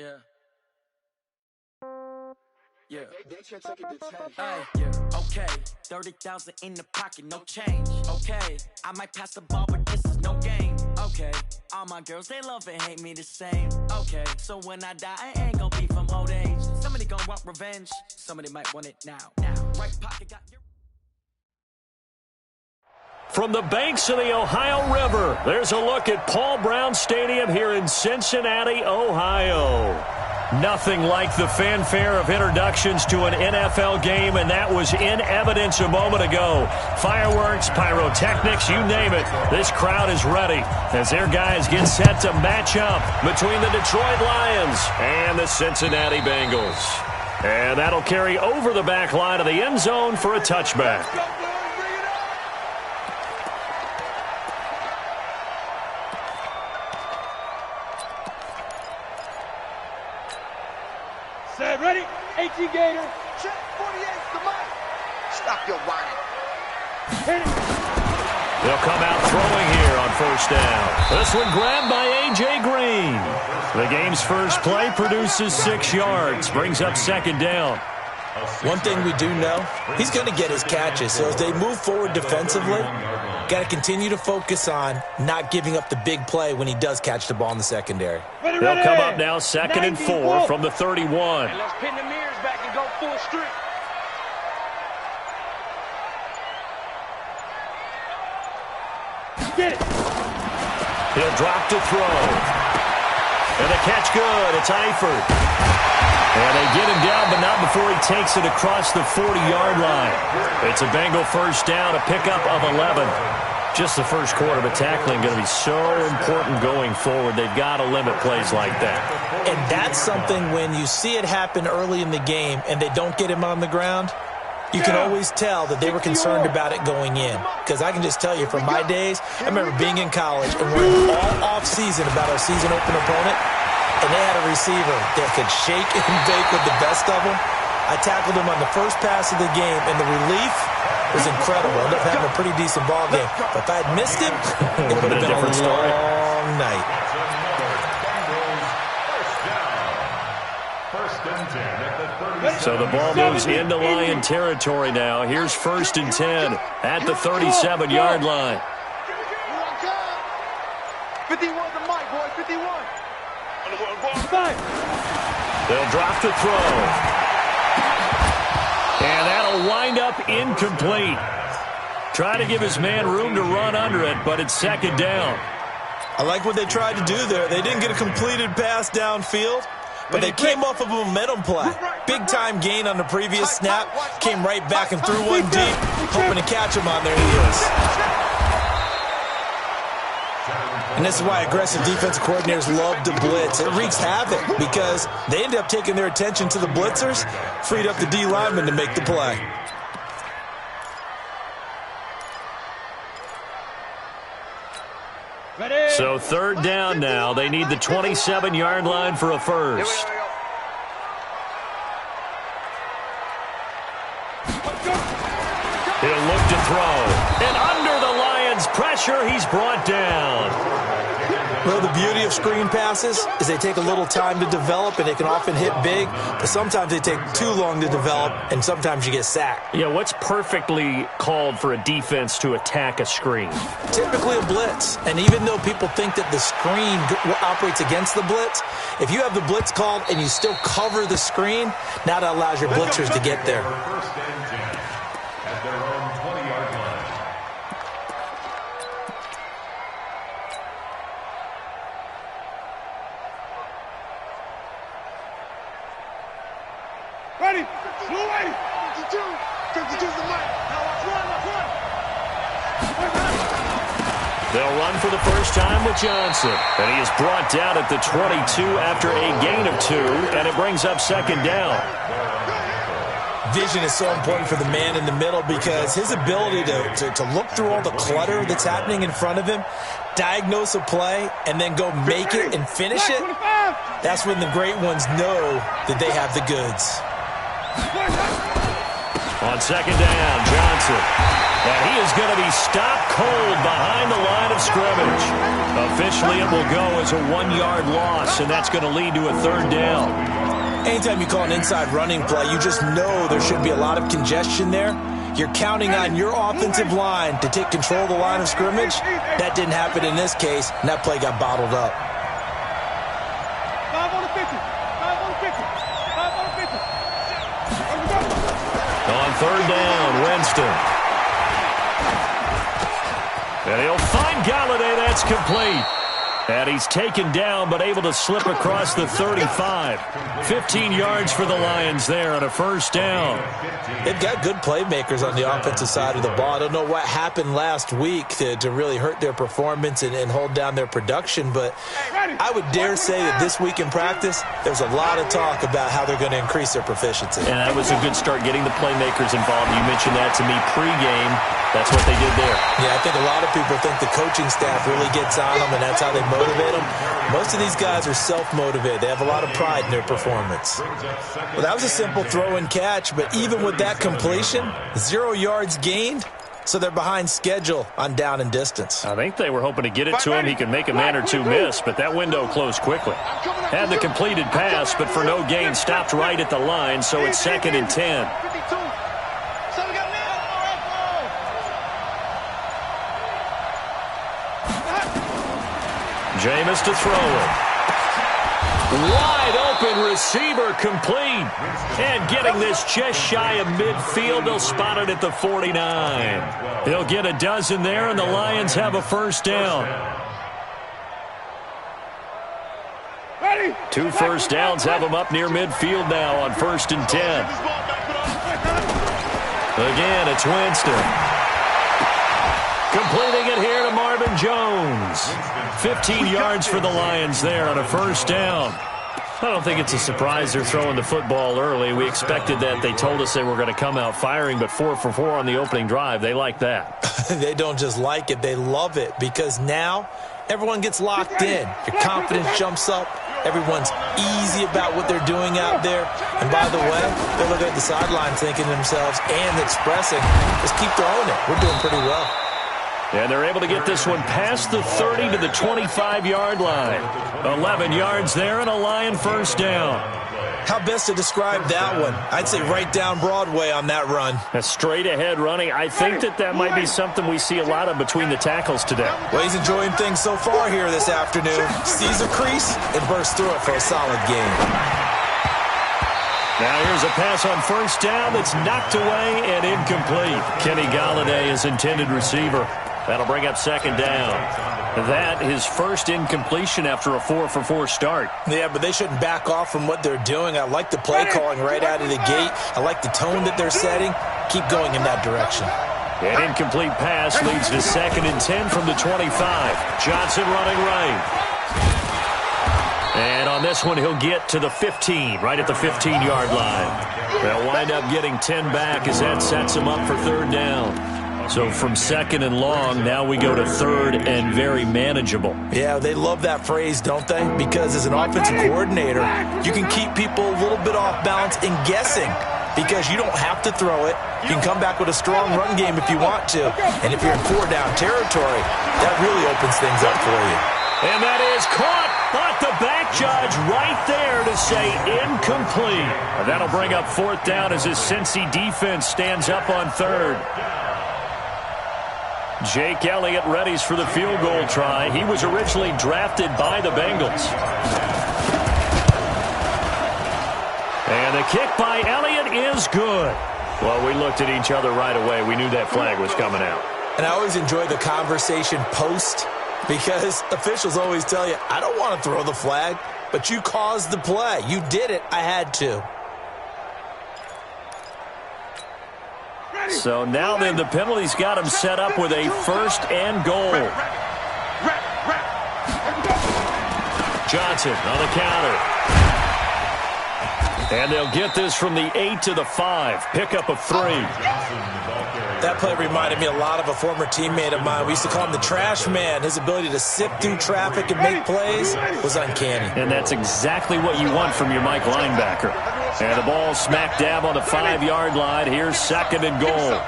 Yeah. Yeah. Yeah. Okay. 30,000 in the pocket, no change. Okay. I might pass the ball, but this is no game. Okay. All my girls, they love and hate me the same. Okay. So when I die, I ain't gonna be from old age. Somebody gonna want revenge. Somebody might want it now. Right pocket got your... From the banks of the Ohio River, there's a look at Paul Brown Stadium here in Cincinnati, Ohio. Nothing like the fanfare of introductions to an NFL game, and that was in evidence a moment ago. Fireworks, pyrotechnics, you name it. This crowd is ready as their guys get set to match up between the Detroit Lions and the Cincinnati Bengals. And that'll carry over the back line of the end zone for a touchback. Set, ready? 18 Gator. Check, 48, the mic. Stop your whining. Hit it. They'll come out throwing here on first down. This one grabbed by A.J. Green. The game's first play produces 6 yards, brings up second down. One thing we do know, he's going to get his catches. So as they move forward defensively, got to continue to focus on not giving up the big play when he does catch the ball in the secondary. They'll come up now 2nd and 4 from the 31. And let's pin the mirrors back and go full strip. Get it. He'll drop to throw. And the catch good. It's Eifert. And they get him down, but not before he takes it across the 40-yard line. It's a Bengal first down, a pickup of 11. Just the first quarter, but tackling going to be so important going forward. They've got to limit plays like that. And that's something when you see it happen early in the game and they don't get him on the ground, you can always tell that they were concerned about it going in. Because I can just tell you from my days, I remember being in college and worrying all off-season about our season open opponent, and they had a receiver that could shake and bake with the best of them. I tackled him on the first pass of the game, and the relief was incredible. Ended up having a pretty decent ball game. But if I had missed him, it would have been a long night. So the ball moves into Lion territory now. Here's 1st and 10 at the 37-yard line. 51 the mic, boy, 51. They'll drop to throw. And that'll wind up incomplete. Trying to give his man room to run under it, but it's 2nd down. I like what they tried to do there. They didn't get a completed pass downfield, but they came off of a momentum play. Big-time gain on the previous snap. Came right back and threw one deep, hoping to catch him on their heels. And this is why aggressive defensive coordinators love to blitz. It wreaks havoc because they end up taking their attention to the blitzers, freed up the D lineman to make the play. So 3rd down now. They need the 27-yard line for a first. He'll look to throw. And under the Lions' pressure, he's brought down. Well, the beauty of screen passes is they take a little time to develop, and they can often hit big, but sometimes they take too long to develop, and sometimes you get sacked. Yeah, what's perfectly called for a defense to attack a screen? Typically a blitz, and even though people think that the screen operates against the blitz, if you have the blitz called and you still cover the screen, now that allows your blitzers to get there. Ready? Blue 8. 52. 52's the mic. Now let's run. They'll run for the first time with Johnson. And he is brought down at the 22 after a gain of 2, and it brings up 2nd down. Vision is so important for the man in the middle because his ability to look through all the clutter that's happening in front of him, diagnose a play, and then go make it and finish it, that's when the great ones know that they have the goods. On On second down, Johnson. And he is going to be stopped cold behind the line of scrimmage. Officially, it will go as a 1-yard loss, and that's going to lead to a third down. Anytime you call an inside running play, you just know there should be a lot of congestion there. You're counting on your offensive line to take control of the line of scrimmage. That didn't happen in this case, and that play got bottled up. 5 on the 50. 5 on the 50. 5 on the 50. On third down, Winston. And he'll find Galladay. That's complete. And he's taken down but able to slip across the 35. 15 yards for the Lions there on a first down. They've got good playmakers on the offensive side of the ball. I don't know what happened last week to really hurt their performance and hold down their production, but I would dare say that this week in practice, there's a lot of talk about how they're going to increase their proficiency. And that was a good start, getting the playmakers involved. You mentioned that to me pregame. That's what they did there. Yeah, I think a lot of people think the coaching staff really gets on them, and that's how they motivate them. Most of these guys are self-motivated. They have a lot of pride in their performance. Well, that was a simple throw and catch, but even with that completion, 0 yards gained, so they're behind schedule on down and distance. I think they were hoping to get it to him. He could make a man or two miss, but that window closed quickly. Had the completed pass, but for no gain, stopped right at the line, so it's 2nd and 10. Jameis to throw it. Wide open receiver complete. And getting this just shy of midfield. They'll spot it at the 49. They'll get a dozen there, and the Lions have a first down. 2 first downs have them up near midfield now on 1st and 10. Again, it's Winston. Completing it here to Marvin Jones. 15 yards for the Lions there on a first down. I don't think it's a surprise they're throwing the football early. We expected that. They told us they were going to come out firing, but 4 for 4 on the opening drive. They like that. They don't just like it. They love it because now everyone gets locked in. Your confidence jumps up. Everyone's easy about what they're doing out there. And by the way, they're looking at the sideline thinking to themselves and expressing, just keep throwing it. We're doing pretty well. And they're able to get this one past the 30 to the 25-yard line. 11 yards there and a Lion first down. How best to describe that one? I'd say right down Broadway on that run. A straight-ahead running. I think that might be something we see a lot of between the tackles today. Well, he's enjoying things so far here this afternoon. Sees a crease and bursts through it for a solid gain. Now here's a pass on first down that's knocked away and incomplete. Kenny Galladay is intended receiver. That'll bring up 2nd down. That his first incompletion after a 4 for 4 start. Yeah, but they shouldn't back off from what they're doing. I like the play calling right out of the gate. I like the tone that they're setting. Keep going in that direction. An incomplete pass leads to 2nd and 10 from the 25. Johnson running right. And on this one, he'll get to the 15, right at the 15-yard line. They'll wind up getting 10 back as that sets them up for 3rd down. So from 2nd and long, now we go to 3rd and very manageable. Yeah, they love that phrase, don't they? Because as an offensive coordinator, you can keep people a little bit off balance and guessing because you don't have to throw it. You can come back with a strong run game if you want to. And if you're in 4-down territory, that really opens things up for you. And that is caught, but the back judge right there to say incomplete. And that'll bring up 4th down as his Cincy defense stands up on 3rd. Jake Elliott readies for the field goal try. He was originally drafted by the Bengals. And the kick by Elliott is good. Well, we looked at each other right away. We knew that flag was coming out. And I always enjoy the conversation post because officials always tell you, I don't want to throw the flag, but you caused the play. You did it. I had to. So now then the penalty's got him set up with a 1st and goal. Johnson on the counter. And they'll get this from the 8 to the 5. Pickup of 3. That play reminded me a lot of a former teammate of mine. We used to call him the trash man. His ability to sift through traffic and make plays was uncanny. And that's exactly what you want from your Mike linebacker. And the ball smack dab on the 5-yard line. Here's 2nd and goal.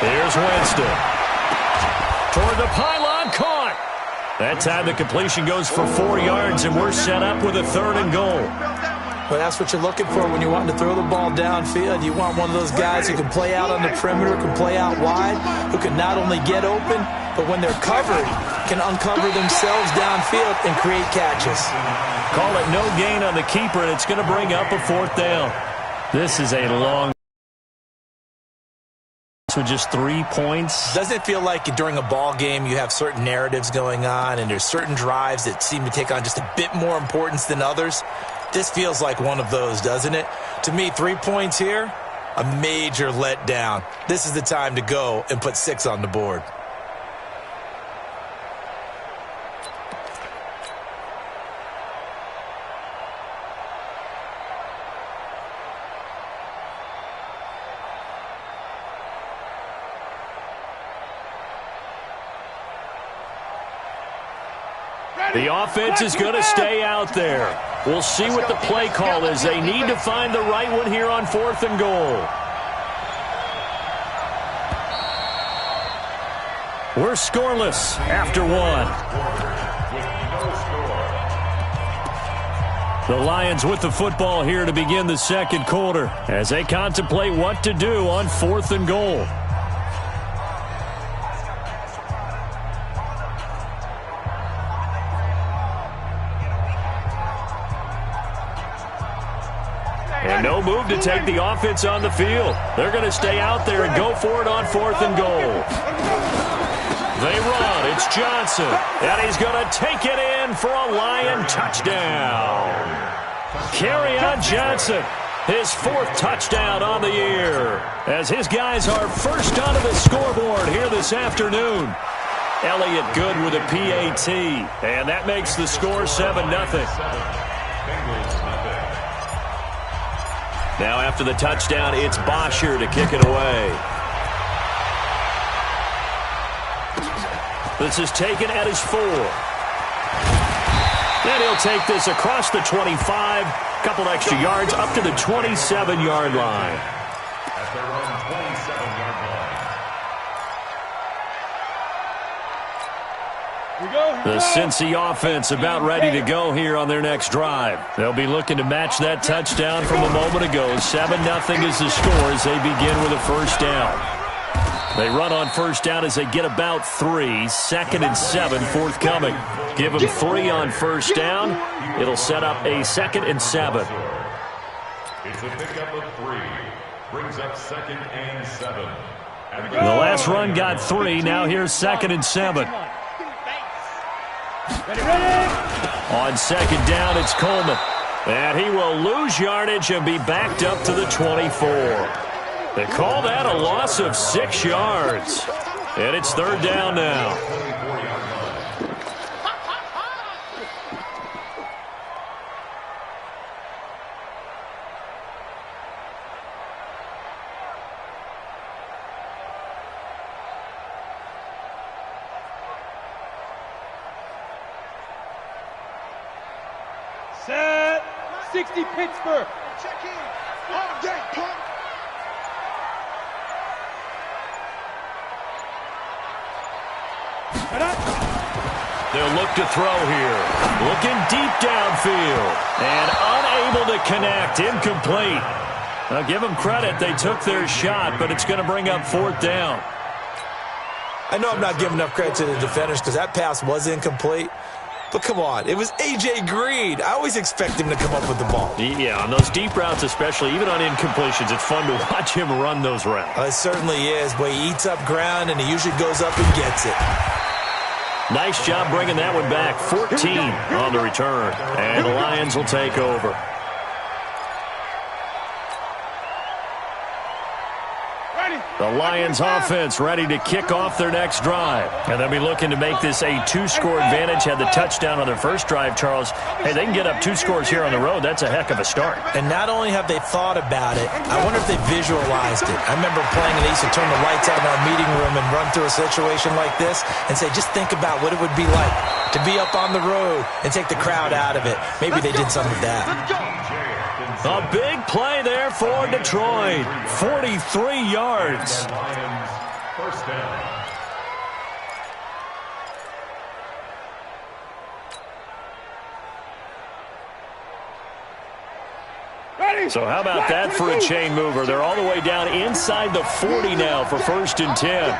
Here's Winston. Toward the pylon, caught. That time the completion goes for 4 yards, and we're set up with a 3rd and goal. Well, that's what you're looking for when you're wanting to throw the ball downfield. You want one of those guys who can play out on the perimeter, can play out wide, who can not only get open, but when they're covered, can uncover themselves downfield and create catches. Call it no gain on the keeper, and it's going to bring up a 4th down. This is a long with just 3 points. Doesn't it feel like during a ball game you have certain narratives going on and there's certain drives that seem to take on just a bit more importance than others? This feels like one of those, doesn't it? To me, 3 points here, a major letdown. This is the time to go and put 6 on the board. The offense is going to stay out there. We'll see what the play call is. They need to find the right one here on 4th and goal. We're scoreless after 1. The Lions with the football here to begin the 2nd quarter as they contemplate what to do on 4th and goal. And no move to take the offense on the field. They're going to stay out there and go for it on 4th and goal. They run. It's Johnson. And he's going to take it in for a Lion touchdown. Kerryon Johnson, his 4th touchdown on the year, as his guys are first onto the scoreboard here this afternoon. Elliott Good with a PAT, and that makes the score 7-0. Now after the touchdown, it's Bosher to kick it away. This is taken at his 4. And he'll take this across the 25, couple extra yards up to the 27-yard line. At their own 27-yard line. The Cincy offense about ready to go here on their next drive. They'll be looking to match that touchdown from a moment ago. 7-0 is the score as they begin with a 1st down. They run on 1st down as they get about 3. 2nd and 7 forthcoming. Give them 3 on 1st down. It'll set up a 2nd and 7. It's a pickup of 3. Brings up 2nd and 7. The last run got 3. Now here's 2nd and 7. On 2nd down, it's Coleman. And he will lose yardage and be backed up to the 24. They call that a loss of 6 yards. And it's 3rd down now. Set 60 Pittsburgh. Check in. All day, pump. They'll look to throw here. Looking deep downfield. And unable to connect. Incomplete. Now give them credit. They took their shot, but it's going to bring up 4th down. I know I'm not giving enough credit to the defenders because that pass was incomplete. But come on, it was A.J. Green. I always expect him to come up with the ball. Yeah, on those deep routes especially, even on incompletions, it's fun to watch him run those routes. It certainly is, but he eats up ground, and he usually goes up and gets it. Nice job bringing that one back. 14 on the return. And the Lions will take over. The Lions offense ready to kick off their next drive. And they'll be looking to make this a 2-score advantage. Had the touchdown on their first drive, Charles. Hey, they can get up 2 scores here on the road. That's a heck of a start. And not only have they thought about it, I wonder if they visualized it. I remember playing and they used to turn the lights out in our meeting room and run through a situation like this and say, just think about what it would be like to be up on the road and take the crowd out of it. Maybe they did some of that. A big play there for Detroit. 43 yards. Lions, first down. So how about that for a chain mover? They're all the way down inside the 40 now for 1st and 10.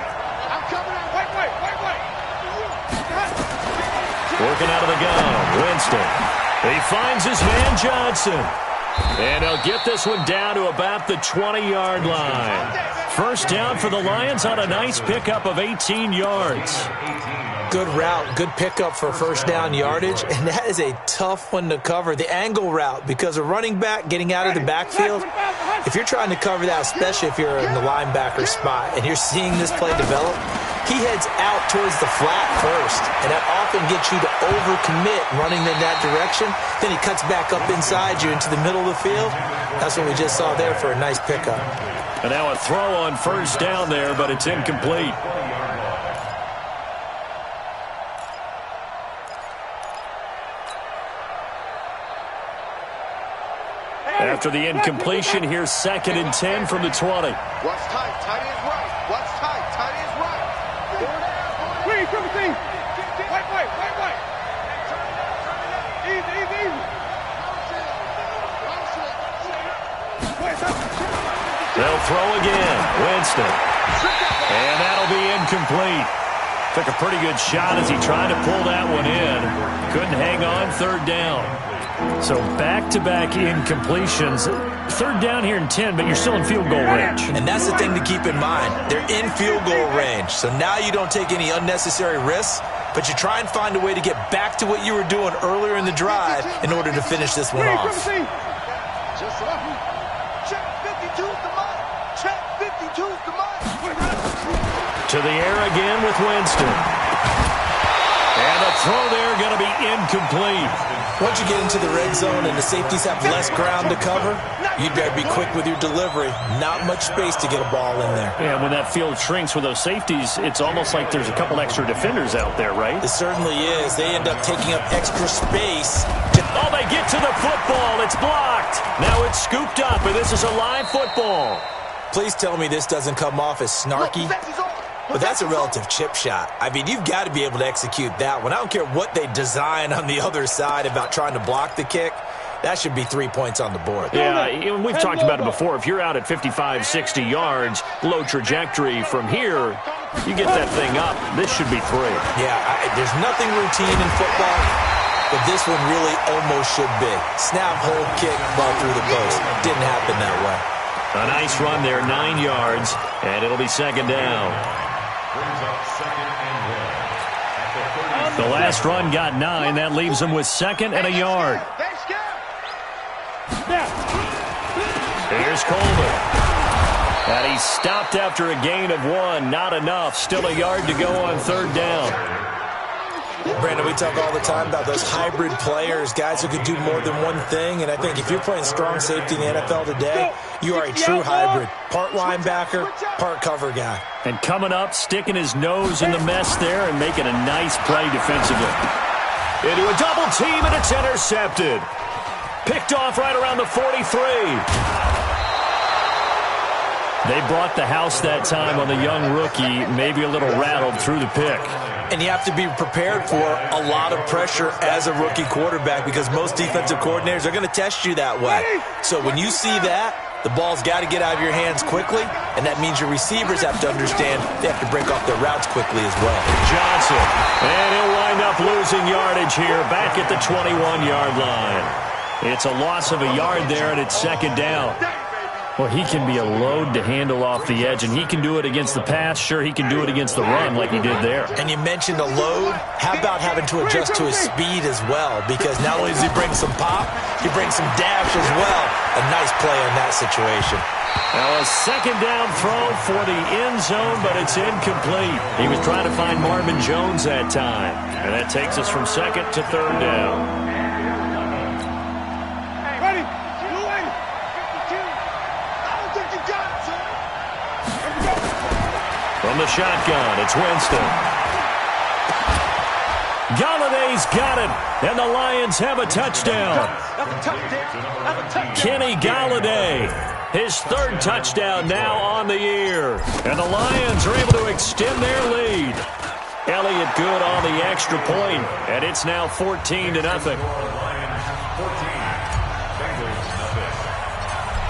Working out of the gun, Winston. He finds his man Johnson. And he'll get this one down to about the 20-yard line. First down for the Lions on a nice pickup of 18 yards. Good route, good pickup for first down yardage, and that is a tough one to cover, the angle route, because a running back getting out of the backfield, if you're trying to cover that, especially if you're in the linebacker spot and you're seeing this play develop, he heads out towards the flat first, and that often gets you to overcommit running in that direction. Then he cuts back up inside you into the middle of the field. That's what we just saw there for a nice pickup. And now a throw on first down there, but it's incomplete. After the incompletion, here's 2nd and 10 from the 20. What's tight? Tight is right. What's tight? Tight is right. Wait. Easy. They'll throw again. Winston. And that'll be incomplete. Took a pretty good shot as he tried to pull that one in. Couldn't hang on 3rd down. So back-to-back incompletions. 3rd down here in 10, but you're still in field goal range. And that's the thing to keep in mind. They're in field goal range. So now you don't take any unnecessary risks, but you try and find a way to get back to what you were doing earlier in the drive in order to finish this one off. Check 52's the money. Check 52's the money. To the air again with Winston. And the throw there going to be incomplete. Once you get into the red zone and the safeties have less ground to cover, you'd better be quick with your delivery. Not much space to get a ball in there. Yeah, when that field shrinks with those safeties, it's almost like there's a couple extra defenders out there, right? It certainly is. They end up taking up extra space. Oh, they get to the football. It's blocked. Now it's scooped up, and this is a live football. Please tell me this doesn't come off as snarky. But that's a relative chip shot. I mean, you've got to be able to execute that one. I don't care what they design on the other side about trying to block the kick. That should be 3 points on the board. Yeah, we've talked about it before. If you're out at 55, 60 yards, low trajectory from here, you get that thing up. This should be 3. Yeah, there's nothing routine in football, but this one really almost should be. Snap, hold, kick, ball through the post. Didn't happen that way. A nice run there, 9 yards, and it'll be 2nd down. Brings up 2nd and 1. The last run got 9. That leaves them with 2nd and a yard. Here's Coleman. And he's stopped after a gain of 1. Not enough. Still a yard to go on 3rd down. Brandon, we talk all the time about those hybrid players, guys who could do more than one thing, and I think if you're playing strong safety in the NFL today, you are a true hybrid. Part linebacker, part cover guy. And coming up, sticking his nose in the mess there and making a nice play defensively. Into a double team, and it's intercepted. Picked off right around the 43. They brought the house that time on the young rookie, maybe a little rattled through the pick. And you have to be prepared for a lot of pressure as a rookie quarterback because most defensive coordinators are going to test you that way. So when you see that, the ball's got to get out of your hands quickly, and that means your receivers have to understand they have to break off their routes quickly as well. Johnson, and he'll wind up losing yardage here back at the 21-yard line. It's a loss of a yard there, and it's 2nd down. Well, he can be a load to handle off the edge, and he can do it against the pass. Sure, he can do it against the run like he did there. And you mentioned a load. How about having to adjust to his speed as well? Because not only does he bring some pop, he brings some dash as well. A nice play in that situation. Now a second down throw for the end zone, but it's incomplete. He was trying to find Marvin Jones that time. And that takes us from second to third down. Ready? Blue 80. 52. I don't think you got it, son. Here we go. From the shotgun, it's Winston. Galladay's got it, and the Lions have a touchdown. Kenny Galladay, his third touchdown now on the year. And the Lions are able to extend their lead. Elliott good on the extra point, and it's now 14-0.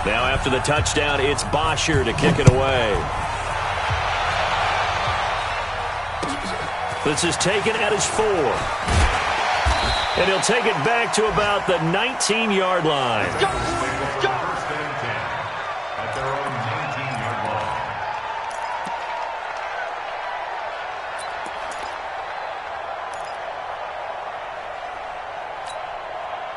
Now after the touchdown, it's Bosher to kick it away. This is taken at his 4. And he'll take it back to about the 19-yard line. First and 10 at their own 19-yard line.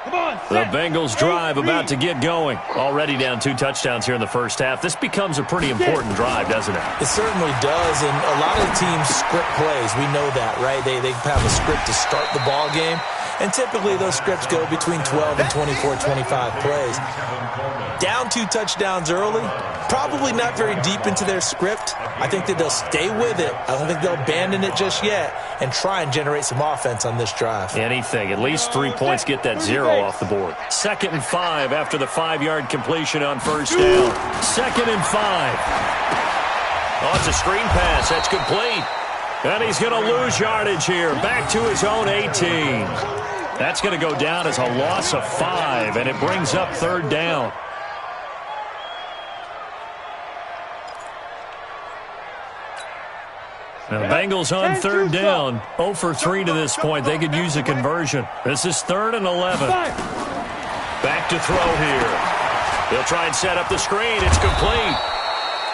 Come on. The Bengals drive about to get going. Already down 2 touchdowns here in the first half. This becomes a pretty important drive, doesn't it? It certainly does, and a lot of teams script plays. We know that, right? They have a script to start the ball game, and typically those scripts go between 12 and 24, 25 plays. Down 2 touchdowns early, probably not very deep into their script. I think that they'll stay with it. I don't think they'll abandon it just yet and try and generate some offense on this drive. Anything. At least 3 points, get that 0 off the board. 2nd and 5 after the 5-yard completion on first down. 2nd and 5. Oh, it's a screen pass. That's complete. And he's going to lose yardage here. Back to his own 18. That's going to go down as a loss of 5, and it brings up third down. Now, the Bengals on third down, 0 for 3 to this point. They could use a conversion. This is 3rd and 11. Back to throw here. They'll try and set up the screen. It's complete.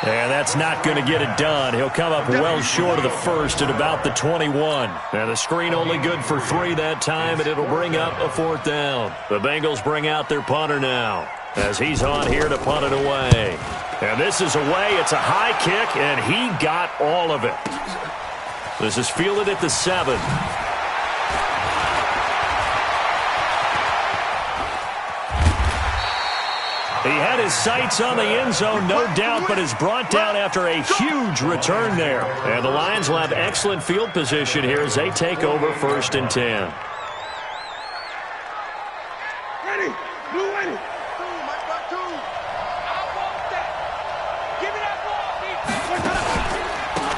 And that's not going to get it done. He'll come up well short of the first at about the 21. And the screen only good for 3 that time, and it'll bring up a 4th down. The Bengals bring out their punter now as he's on here to punt it away. And this is away. It's a high kick, and he got all of it. This is fielded at the 7. He had his sights on the end zone, no doubt, but is brought down after a huge return there. And the Lions will have excellent field position here as they take over 1st and 10. Ready? Blue 80.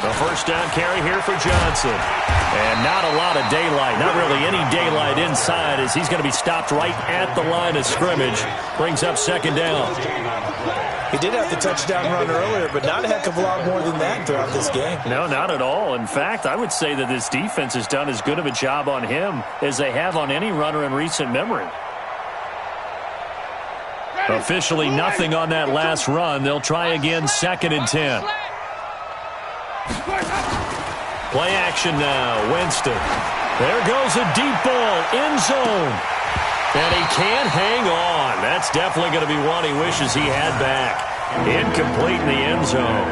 The first down carry here for Johnson. And not a lot of daylight, not really any daylight inside as he's going to be stopped right at the line of scrimmage. Brings up 2nd down. He did have the touchdown run earlier, but not a heck of a lot more than that throughout this game. No, not at all. In fact, I would say that this defense has done as good of a job on him as they have on any runner in recent memory. Officially nothing on that last run. They'll try again 2nd and 10. Play action now. Winston. There goes a deep ball. End zone. And he can't hang on. That's definitely going to be one he wishes he had back. Incomplete in the end zone.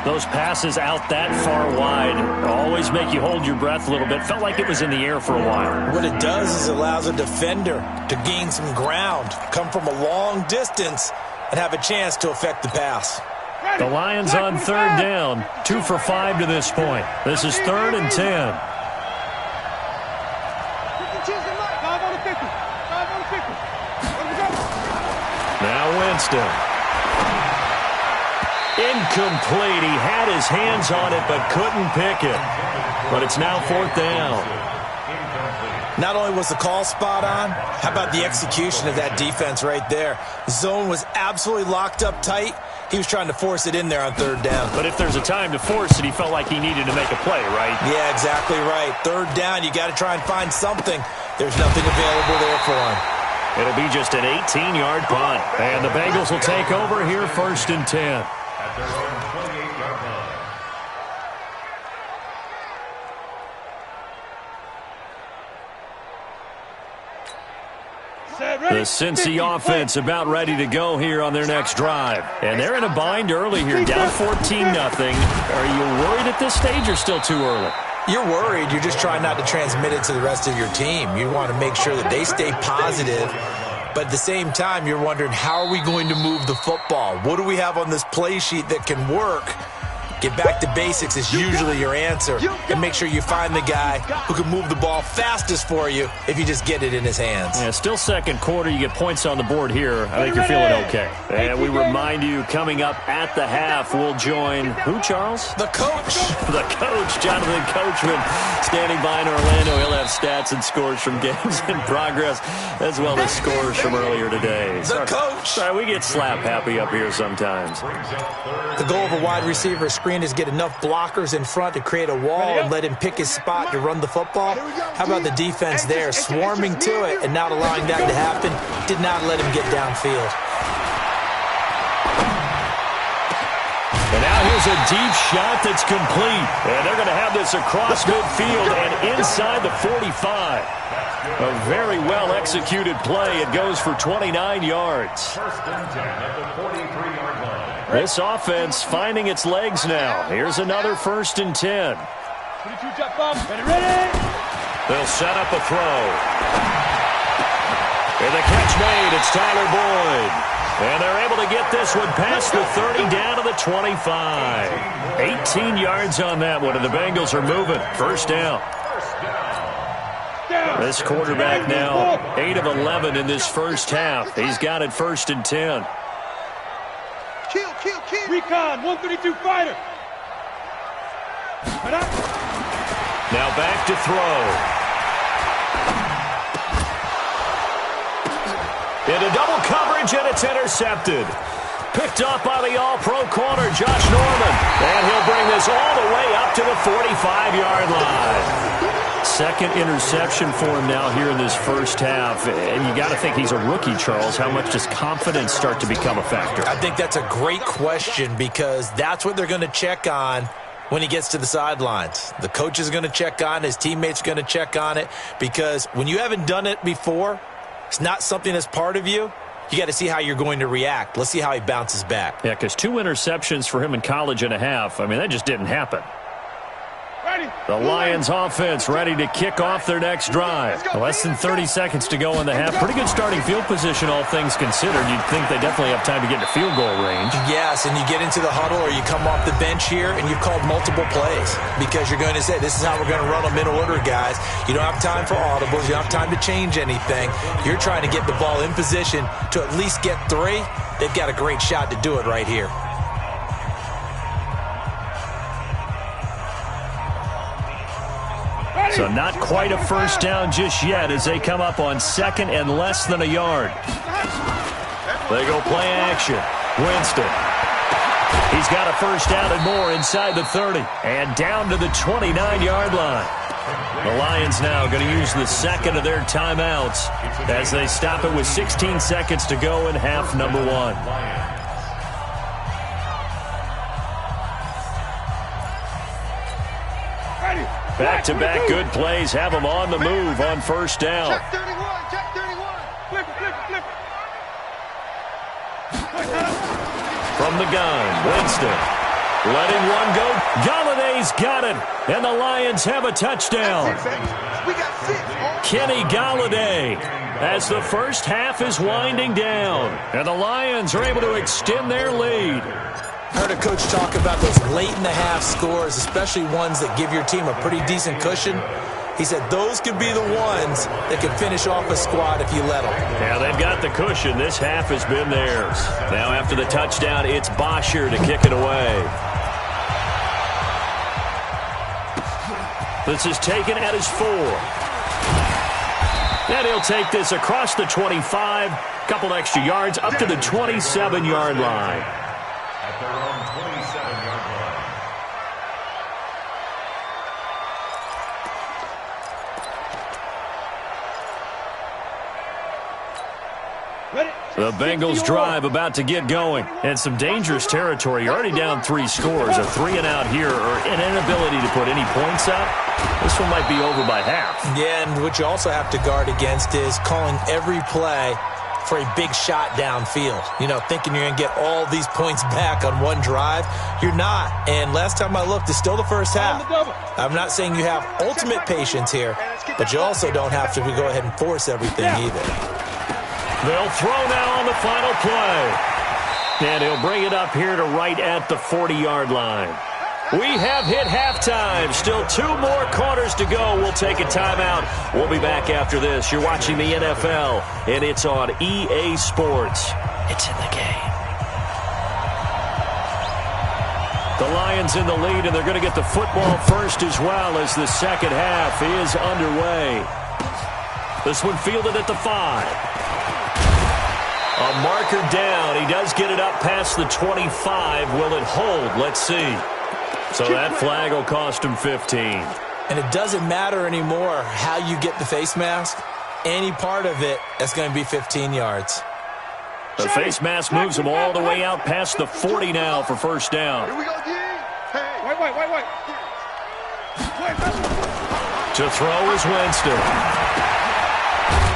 Those passes out that far wide always make you hold your breath a little bit. Felt like it was in the air for a while. What it does is it allows a defender to gain some ground, come from a long distance, and have a chance to affect the pass. The Lions on third down, 2 for 5 to this point. This is 3rd and 10. Now Winston. Incomplete. He had his hands on it but couldn't pick it. But it's now 4th down. Not only was the call spot on, how about the execution of that defense right there? The zone was absolutely locked up tight. He was trying to force it in there on 3rd down. But if there's a time to force it, he felt like he needed to make a play, right? Yeah, exactly right. 3rd down, you got to try and find something. There's nothing available there for him. It'll be just an 18-yard punt. And the Bengals will take over here 1st and 10. At their own 28-yard line. The Cincy offense about ready to go here on their next drive. And they're in a bind early here, down 14-0. Are you worried at this stage or still too early? You're worried. You're just trying not to transmit it to the rest of your team. You want to make sure that they stay positive. But at the same time, you're wondering, how are we going to move the football? What do we have on this play sheet that can work? Get back to basics is usually your answer. And make sure you find the guy who can move the ball fastest for you if you just get it in his hands. Yeah, still second quarter. You get points on the board here. I think you're feeling okay. And we remind you, coming up at the half, we'll join who, Charles? The coach. The coach, Jonathan Coachman, standing by in Orlando. He'll have stats and scores from games in progress, as well as scores from earlier today. The coach. Sorry, we get slap happy up here sometimes. The goal of a wide receiver screen is get enough blockers in front to create a wall and let him pick his spot to run the football. How about the defense there, swarming to it and not allowing that to happen? Did not let him get downfield. And now here's a deep shot that's complete. And they're going to have this across midfield and inside the 45. A very well-executed play. It goes for 29 yards. 1st and 10 at the 43-yard line. This offense finding its legs now. Here's another 1st and 10. They'll set up a throw. And the catch made. It's Tyler Boyd. And they're able to get this one past the 30 down to the 25. 18 yards on that one, and the Bengals are moving. 1st down. This quarterback now 8 of 11 in this first half. He's got it 1st and 10. Kill. Recon, 132 fighter. Now back to throw. Into double coverage, and it's intercepted. Picked up by the all-pro corner, Josh Norman. And he'll bring this all the way up to the 45-yard line. Second interception for him now here in this first half. And you got to think he's a rookie, Charles. How much does confidence start to become a factor? I think that's a great question because that's what they're going to check on when he gets to the sidelines. The coach is going to check on it. His teammates are going to check on it because when you haven't done it before, it's not something that's part of you. You got to see how you're going to react. Let's see how he bounces back. Yeah, because 2 interceptions for him in college and a half. I mean, that just didn't happen. The Lions offense ready to kick off their next drive. Less than 30 seconds to go in the half. Pretty good starting field position, all things considered. You'd think they definitely have time to get to field goal range. Yes, and you get into the huddle or you come off the bench here and you've called multiple plays because you're going to say, this is how we're going to run them in order, guys. You don't have time for audibles. You don't have time to change anything. You're trying to get the ball in position to at least get 3. They've got a great shot to do it right here. So not quite a first down just yet as they come up on 2nd and less than a yard. They go play action. Winston. He's got a first down and more inside the 30 and down to the 29-yard line. The Lions now going to use the second of their timeouts as they stop it with 16 seconds to go in half number 1. Back-to-back good plays have them on the move on 1st down. Check 31. Flip it. From the gun, Winston. Letting one go. Galladay's got it. And the Lions have a touchdown. We got 6. Kenny Galladay as the first half is winding down. And the Lions are able to extend their lead. I heard a coach talk about those late-in-the-half scores, especially ones that give your team a pretty decent cushion. He said those could be the ones that could finish off a squad if you let them. Yeah, they've got the cushion. This half has been theirs. Now after the touchdown, it's Bosher to kick it away. This is taken at his 4. And he'll take this across the 25, couple extra yards, up to the 27-yard line. At their own 27-yard line. The Bengals drive about to get going. And some dangerous territory. You're already down 3 scores. A 3-and-out here or an inability to put any points up. This one might be over by half. Yeah, and what you also have to guard against is calling every play for a big shot downfield. You know, thinking you're going to get all these points back on one drive. You're not. And last time I looked, it's still the first half. I'm not saying you have ultimate patience here, but you also don't have to go ahead and force everything either. They'll throw now on the final play. And he'll bring it up here to right at the 40-yard line. We have hit halftime. Still 2 more quarters to go. We'll take a timeout. We'll be back after this. You're watching the NFL, and it's on EA Sports. It's in the game. The Lions in the lead, and they're going to get the football first as well as the second half is underway. This one fielded at the 5. A marker down. He does get it up past the 25. Will it hold? Let's see. So that flag will cost him 15. And it doesn't matter anymore how you get the face mask. Any part of it, that's going to be 15 yards. The face mask moves him all the way out past the 40 now for first down. Here we go, G. Hey. Wait. To throw is Winston.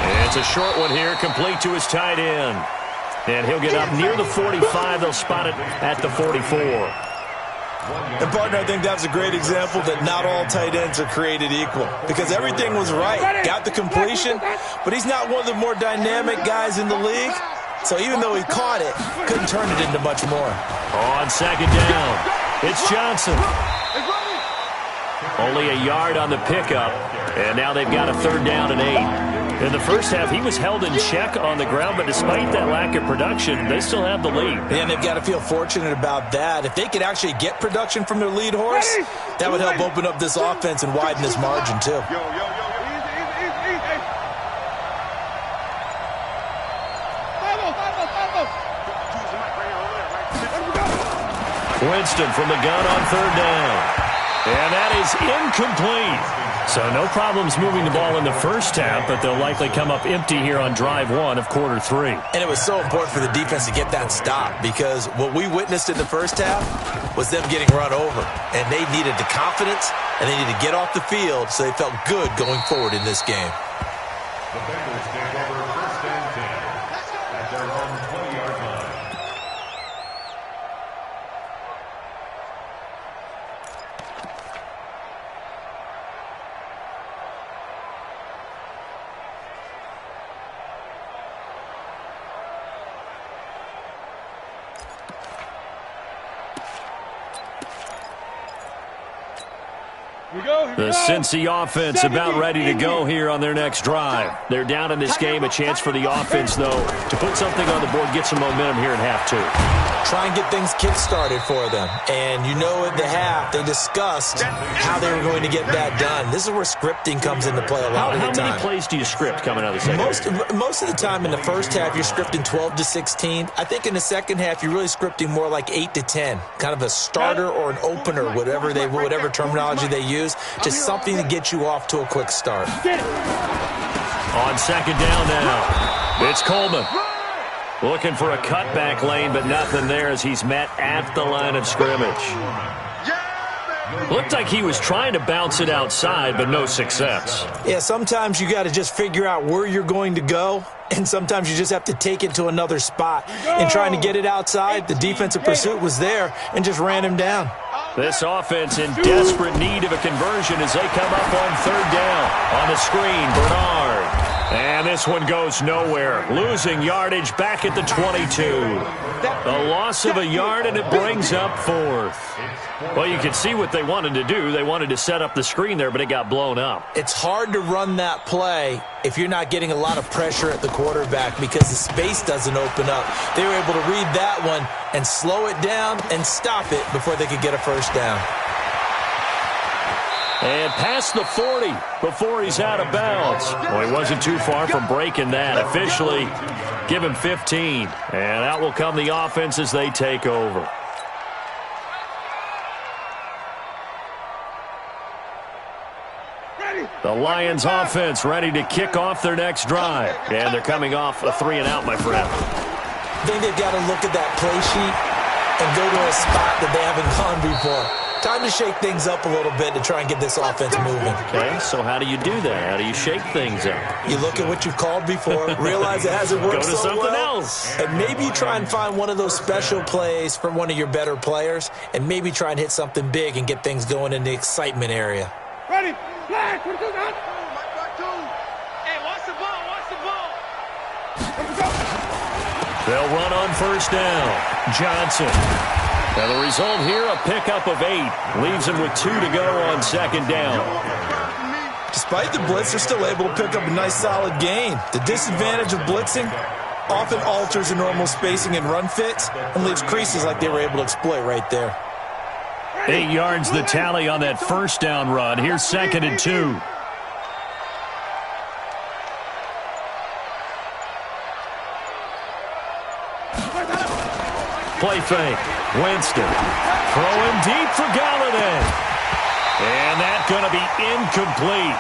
And it's a short one here, complete to his tight end. And he'll get up near the 45. They'll spot it at the 44. And, partner, I think that's a great example that not all tight ends are created equal. Because everything was right. Got the completion, but he's not one of the more dynamic guys in the league. So even though he caught it, couldn't turn it into much more. On second down, it's Johnson. Only a yard on the pickup, and now they've got a 3rd down and 8. In the first half, he was held in check on the ground, but despite that lack of production, they still have the lead. And they've got to feel fortunate about that. If they could actually get production from their lead horse, that would help open up this offense and widen this margin, too. Winston from the gun on 3rd down. And that is incomplete. So no problems moving the ball in the first half, but they'll likely come up empty here on drive 1 of quarter 3. And it was so important for the defense to get that stop because what we witnessed in the first half was them getting run over. And they needed the confidence, and they needed to get off the field so they felt good going forward in this game. The Bengals take over 1st and 10 at their own 20-yard line. The Cincy offense about ready to go here on their next drive. They're down in this game. A chance for the offense, though, to put something on the board, get some momentum here in half 2. Try and get things kick-started for them. And you know at the half, they discussed how they were going to get that done. This is where scripting comes into play a lot of the time. How many plays do you script coming out of the second? Most of the time in the first half, you're scripting 12 to 16. I think in the second half, you're really scripting more like 8 to 10. Kind of a starter or an opener, whatever terminology they use. Just something to get you off to a quick start. On second down now, it's Coleman. Looking for a cutback lane, but nothing there as he's met at the line of scrimmage. Looked like he was trying to bounce it outside, but no success. Yeah, sometimes you got to just figure out where you're going to go, and sometimes you just have to take it to another spot. In trying to get it outside, the defensive pursuit was there and just ran him down. This offense in desperate need of a conversion as they come up on 3rd down. On the screen, Bernard. And this one goes nowhere. Losing yardage back at the 22. A loss of a yard, and it brings up 4th. Well, you can see what they wanted to do. They wanted to set up the screen there, but it got blown up. It's hard to run that play if you're not getting a lot of pressure at the quarterback because the space doesn't open up. They were able to read that one and slow it down and stop it before they could get a first down. And past the 40 before he's out of bounds. Well, he wasn't too far from breaking that. Officially, give him 15. And out will come the offense as they take over. The Lions offense ready to kick off their next drive. And they're coming off a 3-and-out, my friend. I think they've got to look at that play sheet and go to a spot that they haven't gone before. Time to shake things up a little bit to try and get this offense moving. Okay, so how do you do that? How do you shake things up? You look at what you've called before, realize it hasn't worked Go to so something well, else. and maybe you try and find one of those special plays from one of your better players, and maybe try and hit something big and get things going in the excitement area. Ready? Flag. What you got? Hey, watch the ball. Watch the ball. They'll run on first down. Johnson. Now the result here, a pickup of 8. Leaves him with 2 to go on second down. Despite the blitz, they're still able to pick up a nice solid gain. The disadvantage of blitzing often alters the normal spacing and run fits and leaves creases like they were able to exploit right there. 8 yards the tally on that first down run. Here's 2nd and 2. Play fake. Winston. Throwing deep for Galladay. And that's going to be incomplete.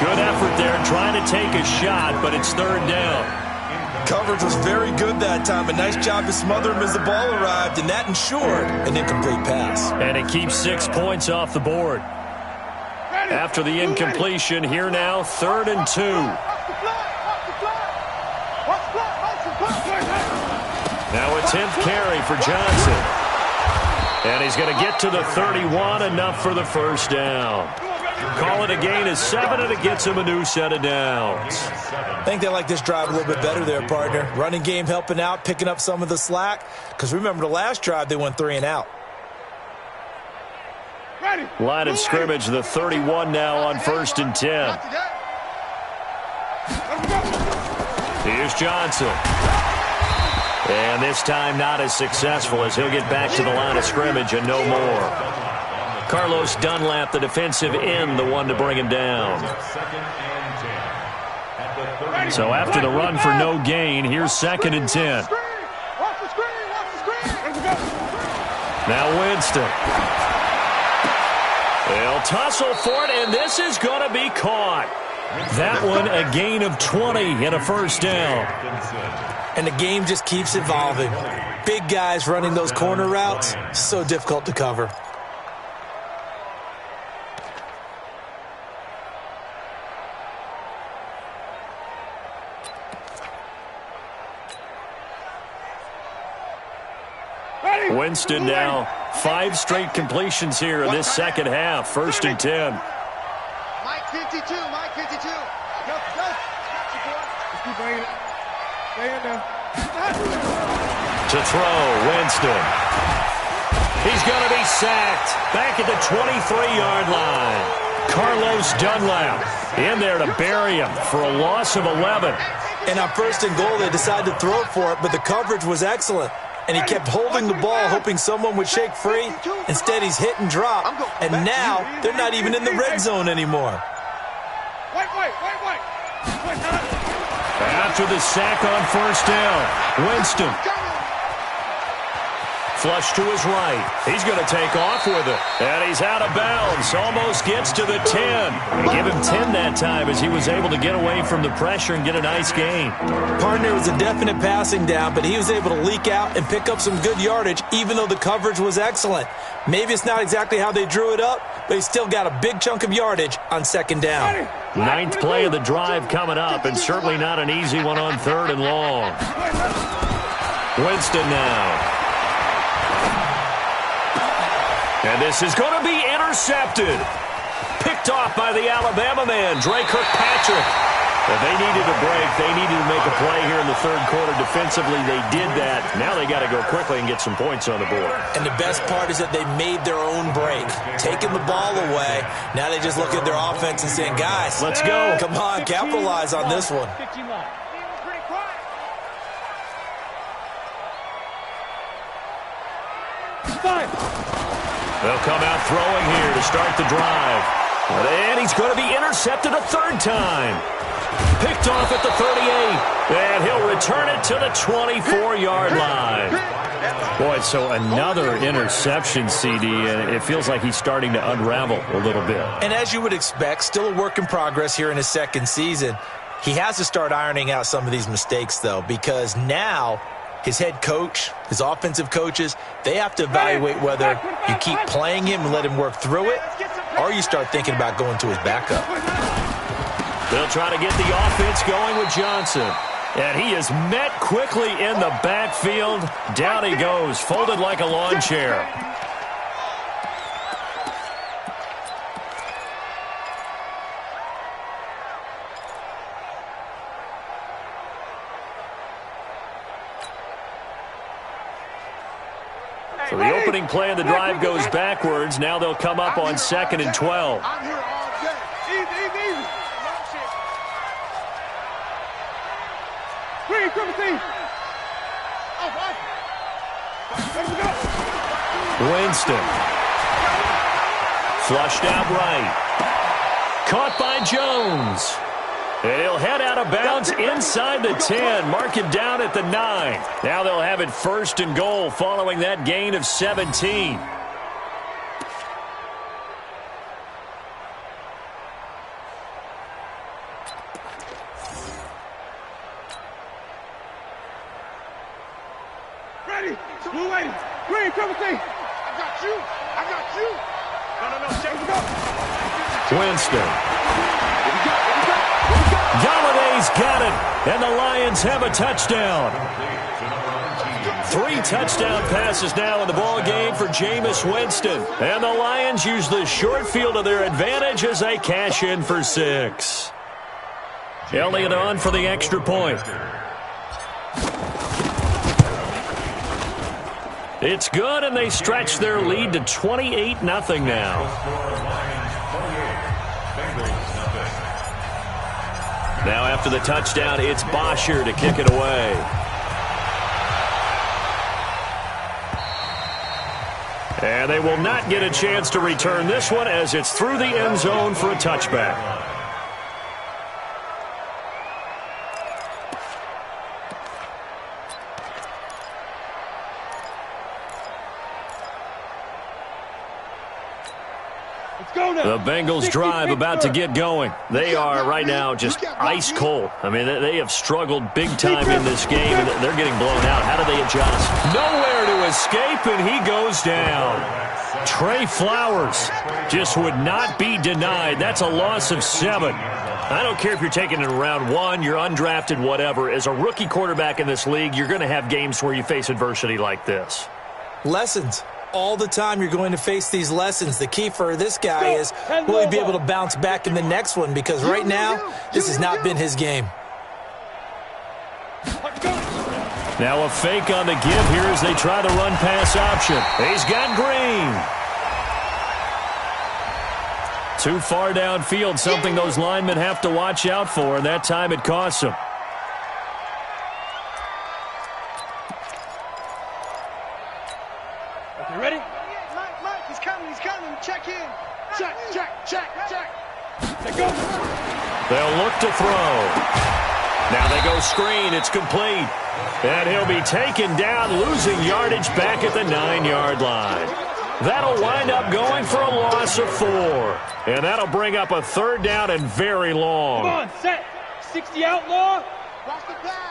Good effort there trying to take a shot, but it's 3rd down. Coverage was very good that time. A nice job to smother him as the ball arrived, and that ensured an incomplete pass. And it keeps 6 points off the board. After the incompletion, here now, 3rd and 2. Now a 10th carry for Johnson. And he's going to get to the 31, enough for the first down. Call it a gain of 7, and it gets him a new set of downs. I think they like this drive a little bit better there, partner. Running game helping out, picking up some of the slack. Because remember, the last drive, they went 3 and out. Line of scrimmage, the 31 now on 1st and 10. Here's Johnson. And this time not as successful as he'll get back to the line of scrimmage and no more. Carlos Dunlap, the defensive end, the one to bring him down. So after the run for no gain, here's 2nd and 10. Now Winston. They'll tussle for it, and this is going to be caught. That one a gain of 20 and a first down. And the game just keeps evolving. Big guys running those corner routes, so difficult to cover. Winston now 5 straight completions here in this second half. 1st and 10. Mike 52, Mike 52. Go. Just keep bringing it. Stay in there. To throw, Winston. He's going to be sacked. Back at the 23-yard line. Carlos Dunlap in there to bury him for a loss of 11. And on 1st and goal, they decided to throw for it, but the coverage was excellent. And he kept holding the ball, hoping someone would shake free. Instead, he's hit and drop. And now, they're not even in the red zone anymore. Wait. After the sack on 1st down, Winston. Flush to his right. He's going to take off with it. And he's out of bounds. Almost gets to the 10. They give him 10 that time as he was able to get away from the pressure and get a nice gain. Partner was a definite passing down, but he was able to leak out and pick up some good yardage, even though the coverage was excellent. Maybe it's not exactly how they drew it up, but he still got a big chunk of yardage on 2nd down. 9th play of the drive coming up, and certainly not an easy one on 3rd and long. Winston now. And this is going to be intercepted. Picked off by the Alabama man, Dre Kirkpatrick. But they needed a break. They needed to make a play here in the 3rd quarter. Defensively, they did that. Now they got to go quickly and get some points on the board. And the best part is that they made their own break. Taking the ball away. Now they just look at their offense and saying, guys, let's go. Come on, capitalize on this one. They'll come out throwing here to start the drive. And he's going to be intercepted a 3rd time. Picked off at the 38. And he'll return it to the 24-yard line. Boy, so another interception, CD, and it feels like he's starting to unravel a little bit. And as you would expect, still a work in progress here in his 2nd season. He has to start ironing out some of these mistakes, though, because now his head coach, his offensive coaches, they have to evaluate whether you keep playing him and let him work through it, or you start thinking about going to his backup. They'll try to get the offense going with Johnson. And he is met quickly in the backfield. Down he goes, folded like a lawn chair. So the opening play of the drive goes backwards. Now they'll come up on 2nd and 12. I'm here all day. Easy. Green, triple team. Winston. Flushed out right. Caught by Jones. And he'll head out of bounds inside the 10. Mark him down at the 9. Now they'll have it 1st and goal following that gain of 17. Ready. Blue lady. Green, triple team. I got you. No. Check it out. Winston. Galladay's got it, and the Lions have a touchdown. 3 touchdown passes now in the ball game for Jameis Winston. And the Lions use the short field to their advantage as they cash in for 6. Elliott on for the extra point. It's good, and they stretch their lead to 28-0 now. Now after the touchdown, it's Bosher to kick it away. And they will not get a chance to return this one as it's through the end zone for a touchback. The Bengals drive about to get going. They are right now just ice cold. I mean, they have struggled big time in this game, and they're getting blown out. How do they adjust? Nowhere to escape, and he goes down. Trey Flowers just would not be denied. That's a loss of 7. I don't care if you're taking it in round 1, you're undrafted, whatever. As a rookie quarterback in this league, you're going to have games where you face adversity like this. Lessons. All the time you're going to face these lessons. The key for this guy is, will he be able to bounce back in the next one? Because right now, this has not been his game. Now a fake on the give here as they try the run-pass option. He's got Green. Too far downfield, something those linemen have to watch out for, and that time it costs them. Ready? Mike, he's coming. Check in. Check. Let's go. They'll look to throw. Now they go screen. It's complete. And he'll be taken down, losing yardage back at the 9-yard line. That'll wind up going for a loss of 4. And that'll bring up a 3rd down and very long. Come on, set. 60 outlaw. Watch the pass.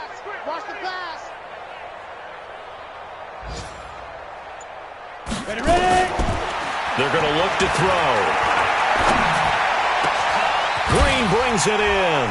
Ready. They're going to look to throw. Green brings it in.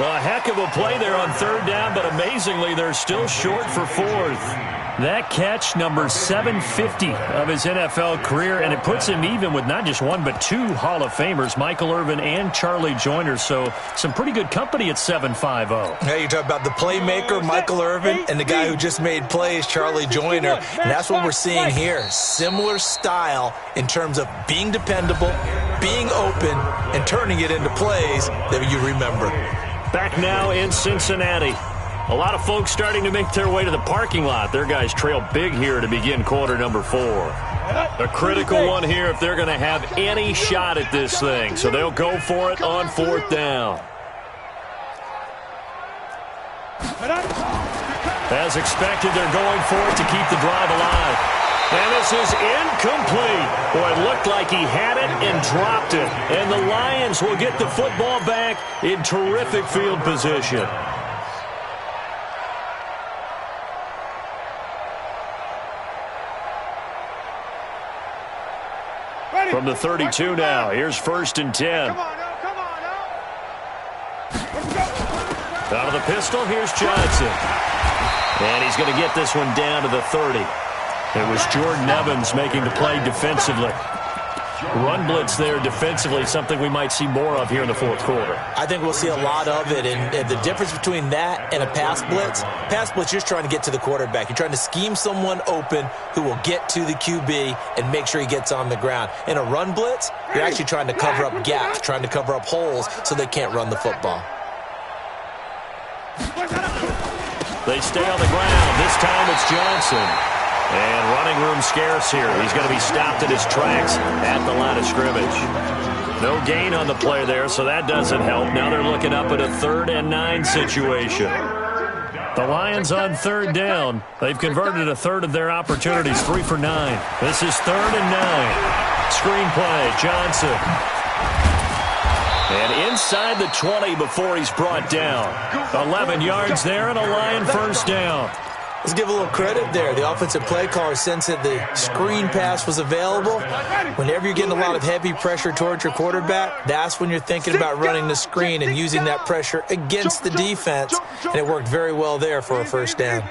A heck of a play there on 3rd down, but amazingly, they're still short for 4th. That catch, number 750 of his NFL career, and it puts him even with not just 1 but 2 Hall of Famers, Michael Irvin and Charlie Joyner. So some pretty good company at 750. Now you're talking about the playmaker, Michael Irvin, and the guy who just made plays, Charlie Joyner. And that's what we're seeing here. Similar style in terms of being dependable, being open, and turning it into plays that you remember. Back now in Cincinnati. A lot of folks starting to make their way to the parking lot. Their guys trail big here to begin quarter number 4. A critical one here if they're going to have any shot at this thing. So they'll go for it on 4th down. As expected, they're going for it to keep the drive alive. And this is incomplete. Boy, it looked like he had it and dropped it. And the Lions will get the football back in terrific field position. From the 32 now, here's 1st and 10. Come on now. Let's go. Out of the pistol, here's Johnson. And he's going to get this one down to the 30. It was Jordan Evans making the play defensively. Run blitz there defensively, something we might see more of here in the 4th quarter. I think we'll see a lot of it, and the difference between that and a pass blitz, you're just trying to get to the quarterback. You're trying to scheme someone open who will get to the QB and make sure he gets on the ground. In a run blitz, you're actually trying to cover up gaps, trying to cover up holes so they can't run the football. They stay on the ground. This time it's Johnson. And running room scarce here. He's going to be stopped in his tracks at the line of scrimmage. No gain on the play there, so that doesn't help. Now they're looking up at a 3rd and 9 situation. The Lions on 3rd down. They've converted a third of their opportunities, 3 for 9. This is 3rd and 9. Screen play, Johnson. And inside the 20 before he's brought down. 11 yards there and a Lion 1st down. Let's give a little credit there. The offensive play caller sensed that the screen pass was available. Whenever you're getting a lot of heavy pressure towards your quarterback, that's when you're thinking about running the screen and using that pressure against the defense. And it worked very well there for a 1st down.